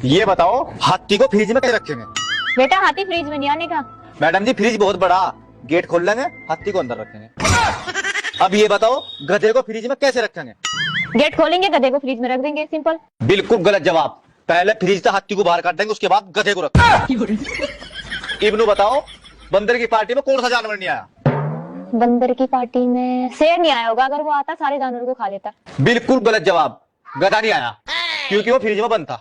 ये बताओ हाथी को फ्रिज में कैसे रखेंगे? बेटा हाथी फ्रिज में नहीं आने का। मैडम जी फ्रिज बहुत बड़ा, गेट खोल लेंगे, हाथी को अंदर रखेंगे। अब ये बताओ गधे को फ्रिज में कैसे रखेंगे? गेट खोलेंगे, गधे को फ्रिज में रख देंगे, सिंपल। बिल्कुल गलत जवाब। पहले फ्रिज से हाथी को बाहर काट देंगे, उसके बाद गधे को रखेंगे। इब्नू बताओ बंदर की पार्टी में कौन सा जानवर नहीं आया? बंदर की पार्टी में शेर नहीं आया होगा, अगर वो आता सारे जानवरों को खा लेता। बिल्कुल गलत जवाब। गधा नहीं आया क्योंकि वो फ्रिज में बंद था।